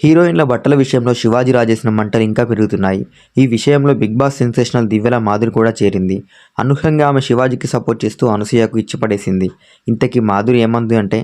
హీరోయిన్ల బట్టల విషయంలో శివాజీ రాజేసిన మంటలు ఇంకా పెరుగుతున్నాయి. ఈ విషయంలో బిగ్ బాస్ సెన్సేషనల్ దివ్యల మాధురి కూడా చేరింది. అనూహ్యంగా ఆమె శివాజీకి సపోర్ట్ చేస్తూ అనసూయకు ఇచ్చిపడేసింది. ఇంతకీ మాధురి ఏమంది అంటే,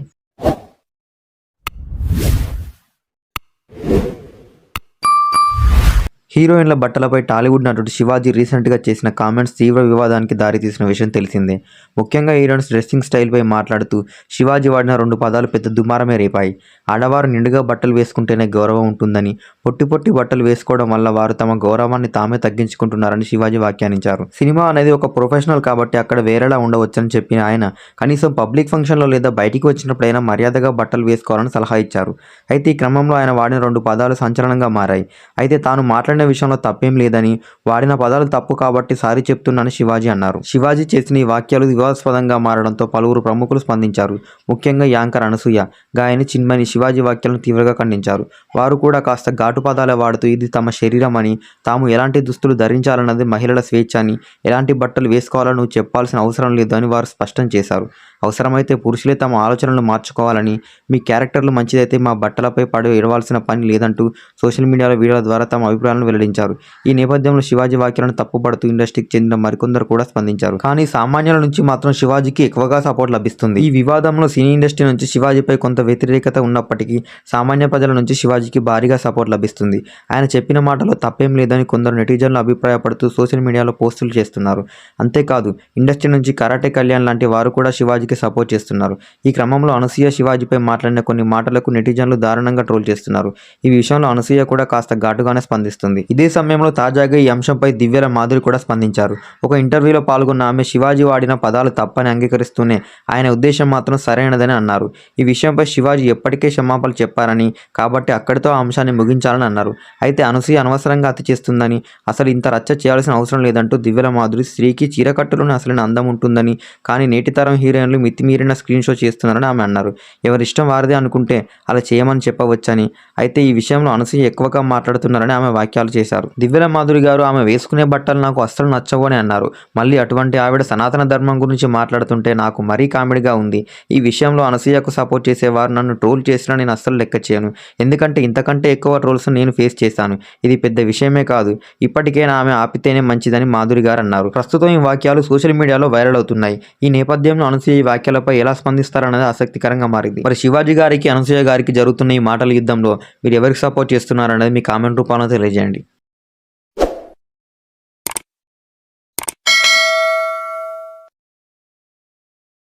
హీరోయిన్ల బట్టలపై టాలీవుడ్ నటుడు శివాజీ రీసెంట్గా చేసిన కామెంట్స్ తీవ్ర వివాదానికి దారితీసిన విషయం తెలిసిందే. ముఖ్యంగా హీరోయిన్స్ డ్రెస్సింగ్ స్టైల్పై మాట్లాడుతూ శివాజీ వాడిన 2 పదాలు పెద్ద దుమారమే రేపాయి. ఆడవారు నిండుగా బట్టలు వేసుకుంటేనే గౌరవం ఉంటుందని, పొట్టి పొట్టి బట్టలు వేసుకోవడం వల్ల వారు తమ గౌరవాన్ని తామే తగ్గించుకుంటున్నారని శివాజీ వ్యాఖ్యానించారు. సినిమా అనేది ఒక ప్రొఫెషనల్ కాబట్టి అక్కడ వేరేలా ఉండవచ్చని చెప్పిన ఆయన కనీసం పబ్లిక్ ఫంక్షన్లో లేదా బయటికి వచ్చినప్పుడైనా మర్యాదగా బట్టలు వేసుకోవాలని సలహా ఇచ్చారు. అయితే ఈ క్రమంలో ఆయన వాడిన 2 పదాలు సంచలనంగా మారాయి. అయితే తాను మాట్లాడిన విషయంలో తప్పేం లేదని, వాడిన పదాలు తప్పు కాబట్టి సారీ చెప్తున్నానని శివాజీ అన్నారు. శివాజీ చేసిన ఈ వాక్యాలు వివాదాస్పదంగా మారడంతో పలువురు ప్రముఖులు స్పందించారు. ముఖ్యంగా యాంకర్ అనసూయ, గాయని చిన్మయి శివాజీ వ్యాఖ్యలను తీవ్రంగా ఖండించారు. వారు కూడా కాస్త ఘాటు పదాలే వాడుతూ ఇది తమ శరీరం అని, తాము ఎలాంటి దుస్తులు ధరించాలన్నది మహిళల స్వేచ్ఛ అని, ఎలాంటి బట్టలు వేసుకోవాలో నువ్వు చెప్పాల్సిన అవసరం లేదు అని వారు స్పష్టం చేశారు. అవసరమైతే పురుషులే తమ ఆలోచనలు మార్చుకోవాలని, మీ క్యారెక్టర్లు మంచిదైతే మా బట్టలపై పడి ఏడవాల్సిన పని లేదంటూ సోషల్ మీడియాలో వీడియోల ద్వారా తమ అభిప్రాయాలను వెల్లడించారు. ఈ నేపథ్యంలో శివాజీ వ్యాఖ్యలను తప్పుపడుతూ ఇండస్ట్రీకి చెందిన మరికొందరు కూడా స్పందించారు. కానీ సామాన్యుల నుంచి మాత్రం శివాజీకి ఎక్కువగా సపోర్ట్ లభిస్తుంది. ఈ వివాదంలో సినీ ఇండస్ట్రీ నుంచి శివాజీపై కొంత వ్యతిరేకత ఉన్నప్పటికీ సామాన్య ప్రజల నుంచి శివాజీకి భారీగా సపోర్ట్ లభిస్తుంది. ఆయన చెప్పిన మాటలో తప్పేం లేదని కొందరు నెటిజన్లు అభిప్రాయపడుతూ సోషల్ మీడియాలో పోస్టులు చేస్తున్నారు. అంతేకాదు ఇండస్ట్రీ నుంచి కరాటే కళ్యాణ్ లాంటి వారు కూడా శివాజీకి సపోర్ట్ చేస్తున్నారు. ఈ క్రమంలో అనసూయ శివాజీపై మాట్లాడిన కొన్ని మాటలకు నెటిజన్లు దారుణంగా ట్రోల్ చేస్తున్నారు. ఈ విషయంలో అనసూయ కూడా కాస్త ఘాటుగానే స్పందిస్తుంది. ఇదే సమయంలో తాజాగా ఈ అంశంపై దివ్యల మాధురి కూడా స్పందించారు. ఒక ఇంటర్వ్యూలో పాల్గొన్న ఆమె శివాజీ వాడిన పదాలు తప్పని అంగీకరిస్తూనే ఆయన ఉద్దేశం మాత్రం సరైనదని అన్నారు. ఈ విషయంపై శివాజీ ఎప్పటికే క్షమాపణలు చెప్పారని, కాబట్టి అక్కడితో ఆ అంశాన్ని ముగించాలని అన్నారు. అయితే అనసూయ అనవసరంగా అతి చేస్తుందని, అసలు ఇంత రచ్చ చేయాల్సిన అవసరం లేదంటూ దివ్యల మాధురి స్త్రీకి చీరకట్టులోనే అసలైన అందం ఉంటుందని, కానీ నేటితరం హీరోయిన్లు మితిమీరిన స్క్రీన్ షో చేస్తున్నారని ఆమె అన్నారు. ఎవరిష్టం వారిదే అనుకుంటే అలా చేయమని చెప్పవచ్చని, అయితే ఈ విషయంలో అనసూయ ఎక్కువగా మాట్లాడుతున్నారని ఆమె వ్యాఖ్యలు చేశారు. దివ్యల మాధురి గారు ఆమె వేసుకునే బట్టలు నాకు అస్సలు నచ్చవు అని అన్నారు. మళ్ళీ అటువంటి ఆవిడ సనాతన ధర్మం గురించి మాట్లాడుతుంటే నాకు మరీ కామెడీగా ఉంది. ఈ విషయంలో అనసూయకు సపోర్ట్ చేసేవారు నన్ను ట్రోల్ చేసినా నేను అస్సలు లెక్క చేయను. ఎందుకంటే ఇంతకంటే ఎక్కువ ట్రోల్స్ నేను ఫేస్ చేశాను. ఇది పెద్ద విషయమే కాదు. ఇప్పటికైనా ఆమె ఆపితేనే మంచిదని మాధురి గారు అన్నారు. ప్రస్తుతం ఈ వాక్యాలు సోషల్ మీడియాలో వైరల్ అవుతున్నాయి. ఈ నేపథ్యంలో అనసూయ ఈ వ్యాఖ్యలపై ఎలా స్పందిస్తారన్నది ఆసక్తికరంగా మారింది. మరి శివాజీ గారికి అనసూయ గారికి జరుగుతున్న ఈ మాటల యుద్ధంలో మీరు ఎవరికి సపోర్ట్ చేస్తున్నారనేది మీ కామెంట్ రూపంలో తెలియజేయండి.